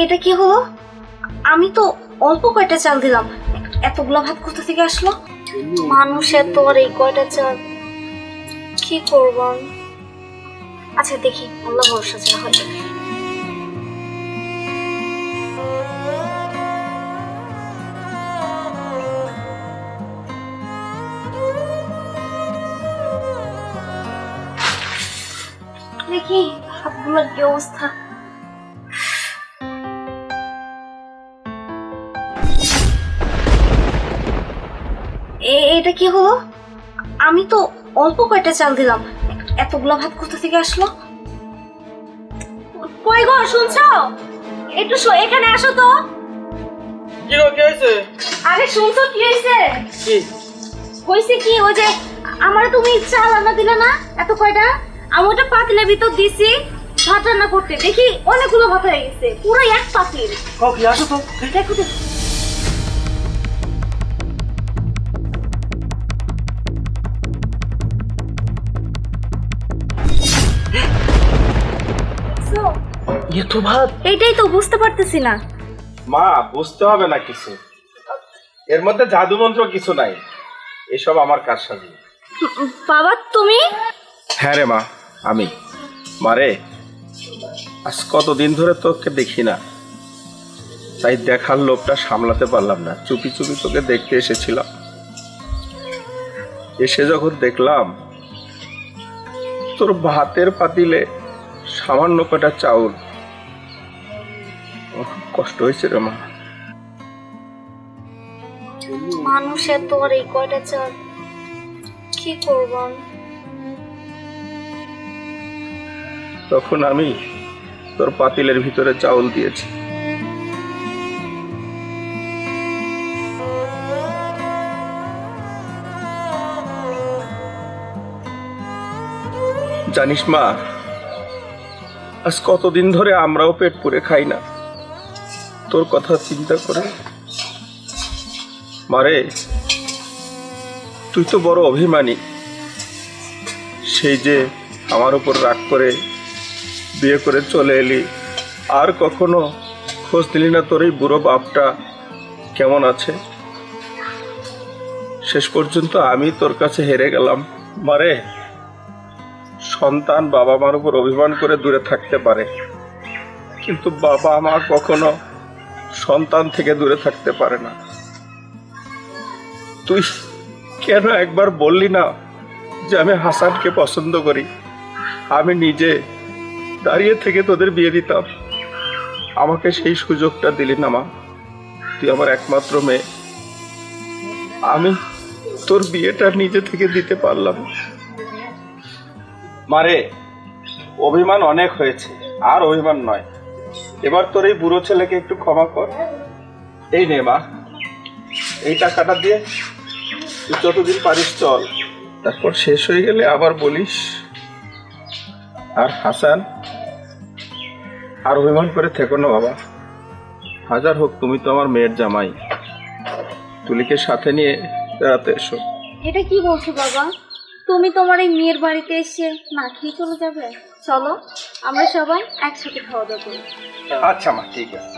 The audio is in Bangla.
এটা কি হলো? আমি তো অল্প কয়টা চাল দিলাম, এতগুলা ভাত কোথা থেকে আসলো? মানুষের তো আর এই কয়টা চাল, কি করব? আচ্ছা দেখি, আল্লাহ ভরসা যা হয়। দেখি ভাতগুলোর কি অবস্থা। এটা কি হলো? আমি তো অল্প কয়টা চাল দিলাম, এতগুলা ভাত কোথা থেকে আসলো? কই গো, শুনছো? একটু এখানে আসো তো। কি গো, কি হয়েছে? আরে শুনছো কি হয়েছে? কি হয়েছে কি, ওই যে আমার তুমি চাল আনা দিলে না এত কয়টা, আমি ওটা পাতিলের ভিতর দিছি ভাত রান্না করতে, দেখি অনেকগুলো ভাত হয়ে গেছে, পুরো এক পাতিল। কও কি, আসো তো। দেখো তো। দেখছো? এত ভাত? এইটাই তো বুঝতে পারতেছি না। মা, বুঝতে হবে না কিছু, এর মধ্যে জাদু মন্ত্র কিছু নাই, এসব আমার কারসাজি। বাবা তুমি? হ্যাঁ রে মা, আমি। মারে, আজ কতদিন ধরে তোকে দেখি না, তাই দেখার লোভটা সামলাতে পারলাম না, চুপি চুপি তোকে দেখতে এসেছিলাম। এসে যখন দেখলাম তোর ভাতের পাতিলে সামান্য কটা চাউল, আমার খুব কষ্ট হয়েছে রে মা। মানুষের তো আর এই কয়টা চাল, কি করব? তখন আমি তোর পাতিলের ভিতরে চাউল দিয়েছি। জানিস মা, আজ কতদিন ধরে আমরাও পেট পুরে খাই না, তোর কথা চিন্তা করে। মারে, তুই তো বড় অভিমানী, সেই যে আমার উপর রাগ করে বিয়ে করে চলে এলি, আর কখনো খোঁজ দিলি না তোর এই বুড়ো বাপটা কেমন আছে। শেষ পর্যন্ত আমি তোর কাছে হেরে গেলাম। মারে, সন্তান বাবা মার উপর অভিমান করে দূরে থাকতে পারে, কিন্তু বাবা মা কখনো সন্তান থেকে দূরে থাকতে পারে না। তুই কেন একবার বললি না যে আমি হাসানকে পছন্দ করি? আমি নিজে দাঁড়িয়ে থেকে তোদের বিয়ে দিতাম, আমাকে সেই সুযোগটা দিলি না মা। তুই আমার একমাত্র মেয়ে, আমি তোর বিয়েটা নিজে থেকে দিতে পারলাম। মারে, অভিমান অনেক হয়েছে, আর অভিমান নয়, এবার তোর এই বুড়ো ছেলেকে একটু ক্ষমা কর। এই নে মা, এই টাকাটা দিয়ে তুই যতদিন পারিস চল, তারপর শেষ হয়ে গেলে আবার বলিস। আর হাসান, আর অভিমান করে থেকো না বাবা, হাজার হোক তুমি তো আমার মেয়ের জামাই, তুলিকে সাথে নিয়ে বেড়াতে এসো। এটা কি বলছো বাবা? তুমি তোমার এই মেয়ের বাড়িতে এসে না খেয়ে চলে যাবে? চলো আমরা সবাই একসাথে খাওয়া দাওয়া করি। আচ্ছা মা, ঠিক আছে।